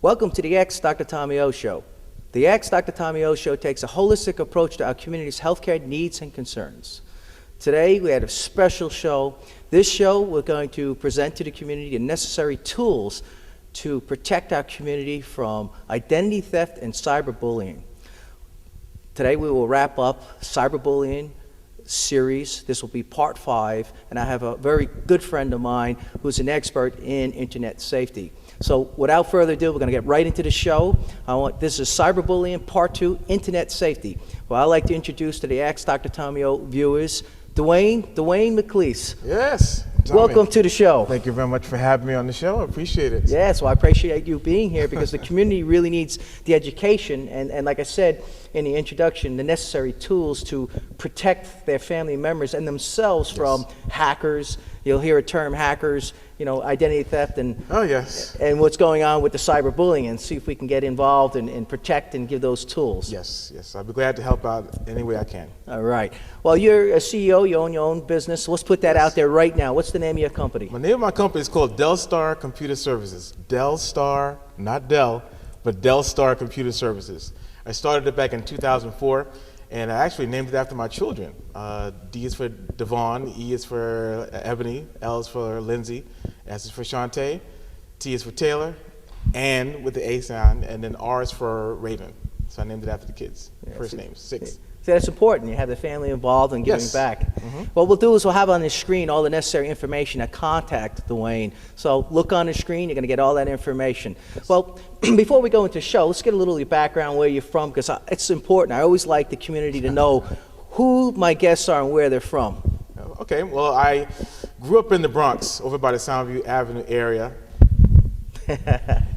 Welcome to the X Dr. Tommy O Show. The X Dr. Tommy O Show takes a holistic approach to our community's healthcare needs and concerns. Today, we had a special show. This show, we're going to present to the community the necessary tools to protect our community from identity theft and cyberbullying. Today, we will wrap up cyberbullying series. This will be part 5, and I have a very good friend of mine who's an expert in internet safety. So without further ado, we're going to get right into the show. This is Cyberbullying Part 2, Internet Safety. Well, I'd like to introduce to the Ask Dr. Tommy O viewers, Dwayne McLeese. Yes. Tommy. Welcome to the show. Thank you very much for having me on the show. I appreciate it. Yes, well, I appreciate you being here because the community really needs the education and like I said in the introduction, the necessary tools to protect their family members and themselves from hackers. You'll hear a term, hackers, identity theft and and what's going on with the cyberbullying, and see if we can get involved and protect and give those tools. Yes. I'll be glad to help out any way I can. All right. Well, you're a CEO, you own your own business. So let's put that out there right now. What's the name of your company? My name of my company is called Delstar Computer Services. Delstar, not Dell, but Delstar Computer Services. I started it back in 2004, and I actually named it after my children. D is for Devon, E is for Ebony, L is for Lindsay, S is for Shantae, T is for Taylor, and with the A sound, and then R is for Raven. So I named it after the kids, first names, 6. So that's important. You have the family involved and giving back. What we'll do is we'll have on the screen all the necessary information to contact Dwayne. So look on the screen, you're going to get all that information. Well, before we go into the show, let's get a little of your background, where you're from, because it's important. I always like the community to know who my guests are and where they're from. Okay, well, I grew up in the Bronx, over by the Soundview Avenue area.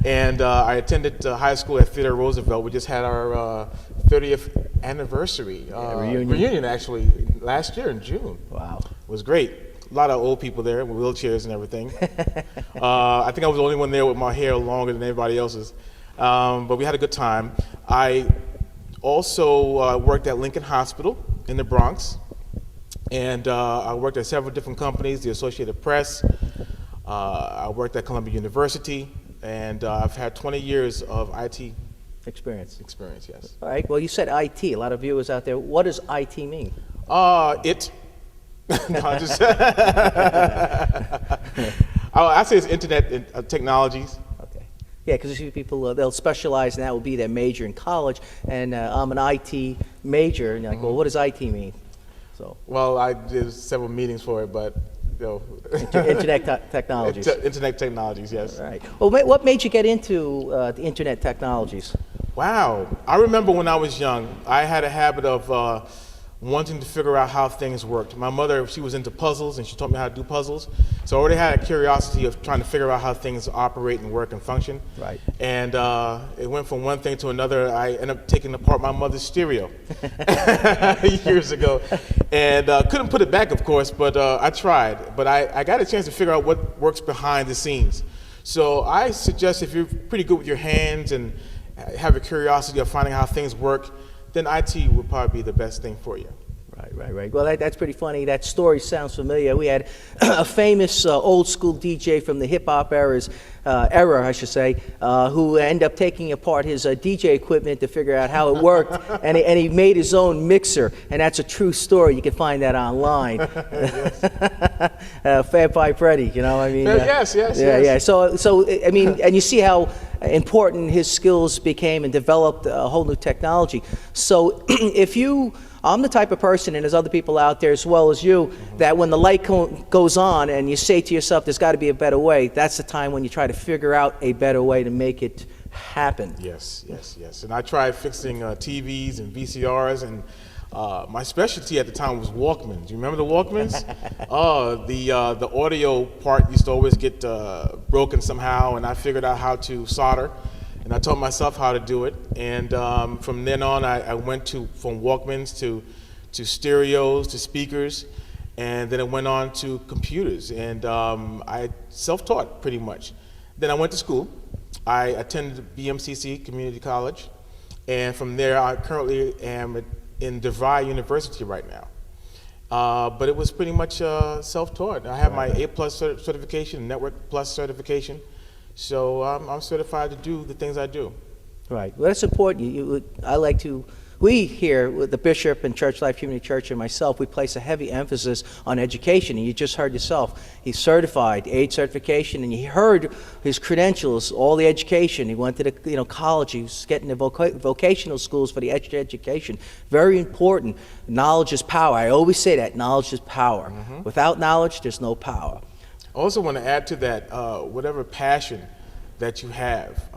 And I attended high school at Theodore Roosevelt. We just had our 30th anniversry reunion actually last year in June. Wow. It was great. A lot of old people there with wheelchairs and everything. I think I was the only one there with my hair longer than everybody else's. But we had a good time. I also worked at Lincoln Hospital in the Bronx. And I worked at several different companies, the Associated Press. I worked at Columbia University. And I've had 20 years of IT experience, yes. All right, well, you said IT. A lot of viewers out there, what does IT mean? I say it's internet technologies. Okay. Yeah, because you see people, they'll specialize, and that will be their major in college. And I'm an IT major, and you're like, well, what does IT mean? So. Well, I did several meetings for it, but Internet technologies. Internet technologies, yes. Right. Well, what made you get into the internet technologies? Wow. I remember when I was young, I had a habit of wanting to figure out how things worked. My mother, she was into puzzles, and she taught me how to do puzzles. So I already had a curiosity of trying to figure out how things operate and work and function. Right. And it went from one thing to another. I ended up taking apart my mother's stereo years ago. And couldn't put it back, of course, but I tried. But I got a chance to figure out what works behind the scenes. So I suggest if you're pretty good with your hands and have a curiosity of finding how things work, then IT would probably be the best thing for you. Right. Well, that's pretty funny. That story sounds familiar. We had a famous old school DJ from the hip hop era, who ended up taking apart his DJ equipment to figure out how it worked, and he made his own mixer, and that's a true story. You can find that online. Fab Five Freddy, Yes. Yeah. So I mean, and you see how important his skills became and developed a whole new technology. So I'm the type of person, and there's other people out there as well as you, that when the light goes on and you say to yourself, there's got to be a better way, that's the time when you try to figure out a better way to make it happen. Yes. And I tried fixing TVs and VCRs, and my specialty at the time was Walkmans. You remember the Walkmans? The audio part used to always get broken somehow, and I figured out how to solder. And I taught myself how to do it, and from then on, I went from Walkmans to stereos to speakers, and then it went on to computers, and I self-taught pretty much. Then I went to school. I attended BMCC Community College, and from there, I currently am in DeVry University right now. But it was pretty much self-taught. I have my A+ certification, Network Plus certification. So I'm certified to do the things I do. Right. Well, that's important. We here, with the Bishop and Church Life Community Church and myself, we place a heavy emphasis on education. And you just heard yourself, he's certified, AIDS certification, and you heard his credentials, all the education. He went to the college. He was getting the vocational schools for the extra education. Very important. Knowledge is power. I always say that. Knowledge is power. Mm-hmm. Without knowledge, there's no power. I also want to add to that, whatever passion that you have,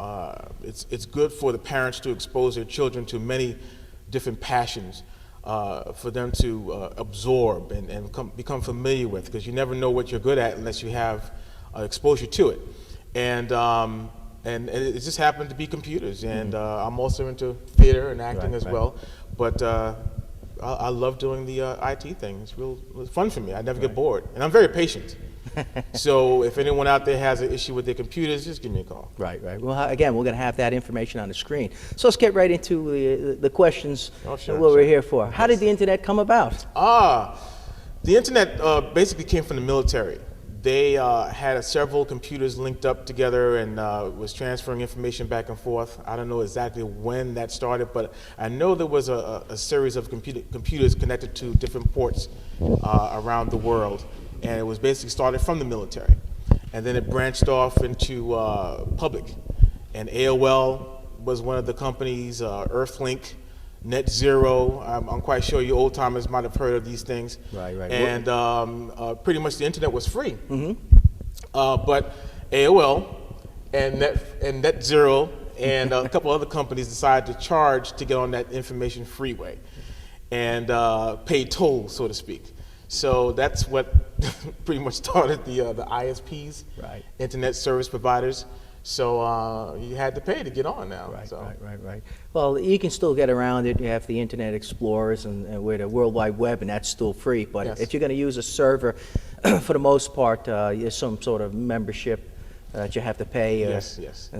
it's good for the parents to expose their children to many different passions for them to absorb and become familiar with, because you never know what you're good at unless you have exposure to it. And it just happened to be computers, and I'm also into theater and acting as well. But I love doing the IT thing. It's real fun for me. I never get bored, and I'm very patient. So if anyone out there has an issue with their computers, just give me a call. Right. Well, again, we're going to have that information on the screen. So let's get right into the questions that we're here for. How did the internet come about? The internet basically came from the military. They had several computers linked up together and was transferring information back and forth. I don't know exactly when that started, but I know there was a series of computers connected to different ports around the world. And it was basically started from the military. And then it branched off into public. And AOL was one of the companies, Earthlink, Net Zero. I'm quite sure you old timers might have heard of these things. Right. And pretty much the internet was free. Mm-hmm. But AOL and Net Zero and a couple other companies decided to charge to get on that information freeway and pay toll, so to speak. So that's what pretty much started the ISPs, Internet Service Providers. So you had to pay to get on now. Right. Well, you can still get around it. You have the Internet Explorers and with the World Wide Web, and that's still free. But if you're going to use a server, for the most part, there's some sort of membership that you have to pay and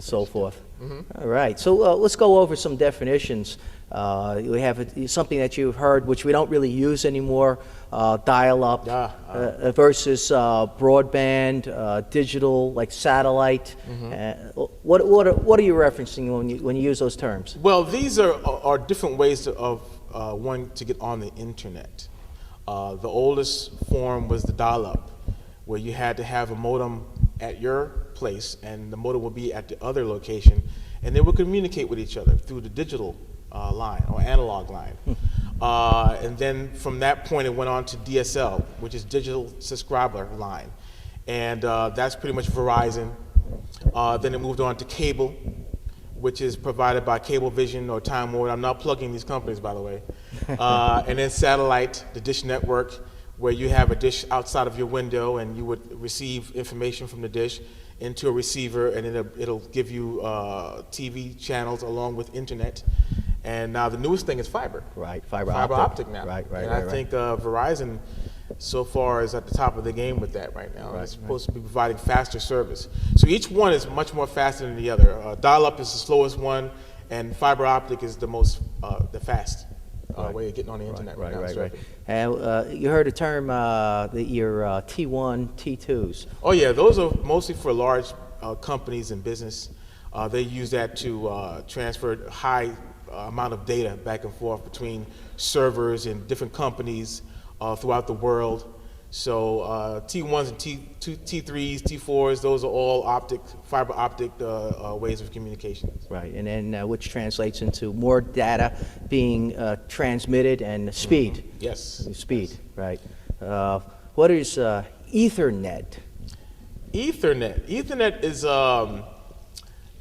so forth. Mm-hmm. All right. So let's go over some definitions. We have something that you've heard, which we don't really use anymore, dial-up versus broadband, digital, like satellite. Mm-hmm. What are you referencing when you use those terms? Well, these are different ways of wanting to get on the internet. The oldest form was the dial-up, where you had to have a modem at your place, and the modem would be at the other location, and they would communicate with each other through the digital line or analog line. And then from that point it went on to DSL, which is digital subscriber line, and that's pretty much Verizon. Then it moved on to cable, which is provided by Cablevision or Time Warner. I'm not plugging these companies, by the way. And then satellite, the dish network, where you have a dish outside of your window and you would receive information from the dish into a receiver, and it'll give you TV channels along with internet. And now the newest thing is fiber. Right, fiber optic now. Right. And I think Verizon so far is at the top of the game with that right now. It's supposed to be providing faster service. So each one is much more faster than the other. Dial-up is the slowest one, and fiber optic is the fast way of getting on the internet right now. And you heard the term, your T1, T2s. Oh yeah, those are mostly for large companies and business. They use that to transfer high amount of data back and forth between servers and different companies throughout the world. So T1s and T3s, T4s, those are all fiber optic ways of communication. Right, and then which translates into more data being transmitted and speed. Mm-hmm. Yes. Speed, yes. Right. What is Ethernet? Ethernet is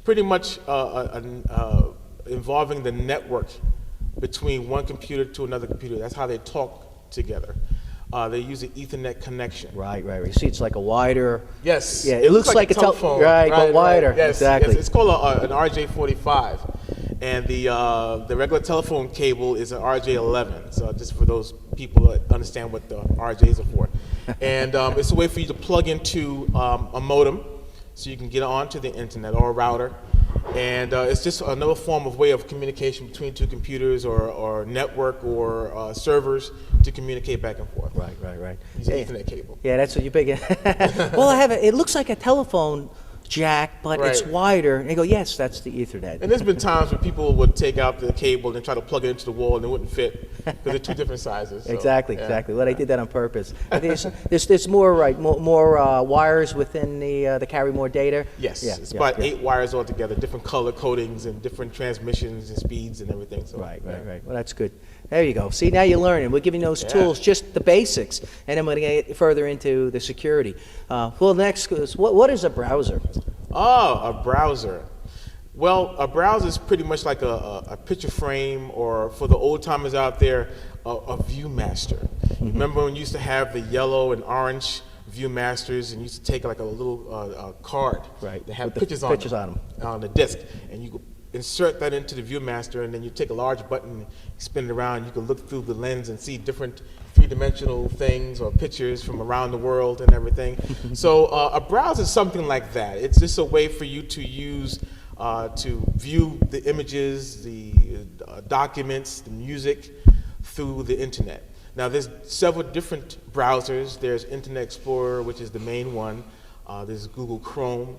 pretty much involving the network between one computer to another computer. That's how they talk together. They use an Ethernet connection. Right. You see, it's like a wider. Yes. Yeah, it looks like a telephone. Right, but wider. Yes, exactly. Yes. It's called an RJ45, and the regular telephone cable is an RJ11. So just for those people that understand what the RJs are for, and it's a way for you to plug into a modem, so you can get onto the internet or a router. And it's just another form of way of communication between two computers or network or servers to communicate back and forth. Right. Using Ethernet cable. Yeah, that's what you're big. Well, it looks like a telephone jack, but Right. it's wider. And they go, yes, that's the Ethernet. And there's been times when people would take out the cable and try to plug it into the wall and it wouldn't fit because they're two different sizes. So, Exactly, yeah. exactly. Well, I did that on purpose. I think there's more, right, more wires within the carry more data. Yes, Yeah, it's yeah, about yeah. 8 wires altogether, different color codings and different transmissions and speeds and everything. So, Right, yeah. right, right. Well, that's good. There you go. See, now you're learning. We're giving those Yeah. tools, just the basics, and then we're going to get further into the security. Well, next, what is a browser? Oh, a browser. Well, a browser is pretty much like a picture frame, or for the old timers out there, a ViewMaster. Remember when you used to have the yellow and orange ViewMasters, and you used to take like a little card Right, that had with the pictures on pictures them, on the disk, and you could insert that into the ViewMaster, and then you take a large button, spin it around, you can look through the lens and see different three-dimensional things or pictures from around the world and everything. So a browser is something like that. It's just a way for you to use to view the images, the documents, the music through the internet. Now there's several different browsers. There's Internet Explorer, which is the main one. There's Google Chrome.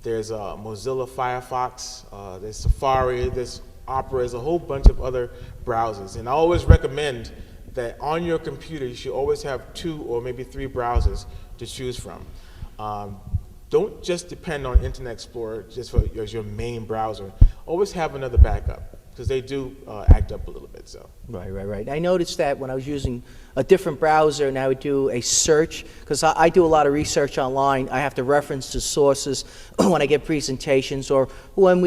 There's Mozilla Firefox. There's Safari. There's Opera. There's a whole bunch of other browsers. And I always recommend that on your computer you should always have 2 or maybe 3 browsers to choose from. Don't just depend on Internet Explorer just as your main browser. Always have another backup, because they do act up a little bit. So. Right, right, right. I noticed that when I was using a different browser and I would do a search, because I do a lot of research online. I have to reference the sources when I give presentations, or when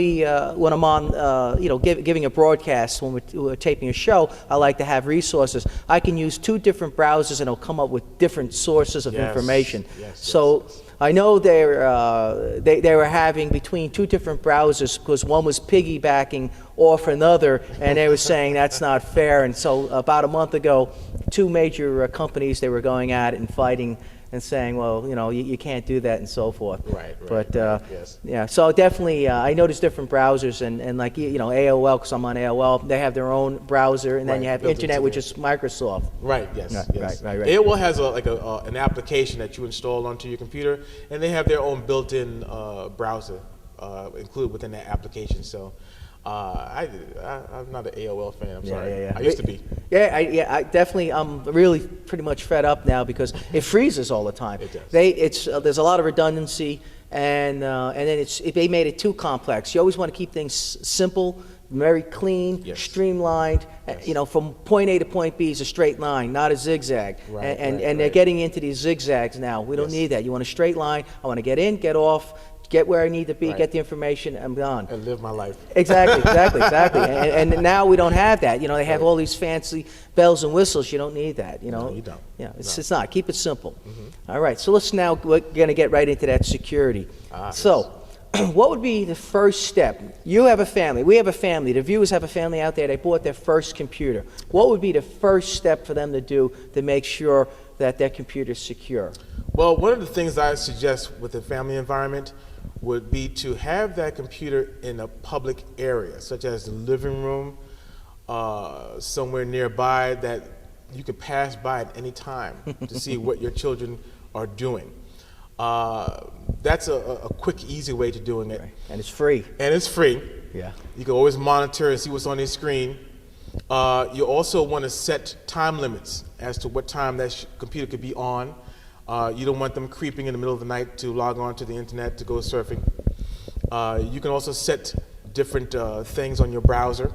I'm on, giving a broadcast, when we're taping a show. I like to have resources. I can use 2 different browsers and it'll come up with different sources of Yes, information. yes, So. yes. I know they were having between 2 different browsers, because one was piggybacking off another, and they were saying that's not fair. And so about a month ago, 2 major companies, they were going at it and fighting and saying, well, you can't do that and so forth. Right, right, But right, yes. yeah, so definitely, I noticed different browsers, and like AOL, because I'm on AOL, they have their own browser, and then Right, you have built Internet, into which it. is Microsoft. Right, yes, Right, yes. right, right. AOL has an application that you install onto your computer, and they have their own built-in browser included within that application. So I'm not an AOL fan, I'm sorry. Yeah. I used to be. I definitely, I'm really pretty much fed up now, because it freezes all the time. It does. There's a lot of redundancy, and then they made it too complex. You always want to keep things simple, very clean, Yes. streamlined. Yes. From point A to point B is a straight line, not a zigzag. Right, and right, they're right. getting into these zigzags now. We don't Yes. need that. You want a straight line. I want to get in, get off, get where I need to be, Right. get the information, I'm gone. And live my life. Exactly. And now we don't have that. They have all these fancy bells and whistles. You don't need that. No, you don't. Yeah, it's No. it's not. Keep it simple. All right. So we're going to get right into that security. So, what would be the first step? You have a family. We have a family. The viewers have a family out there. They bought their first computer. What would be the first step for them to do to make sure that their computer is secure? Well, one of the things I suggest with a family environment would be to have that computer in a public area, such as the living room, somewhere nearby that you could pass by at any time to see what your children are doing. That's a quick, easy way to doing it. Right. And it's free. And it's free. Yeah. You can always monitor and see what's on their screen. You also want to set time limits as to what time that computer could be on. You don't want them creeping in the middle of the night to log on to the internet to go surfing. You can also set different things on your browser.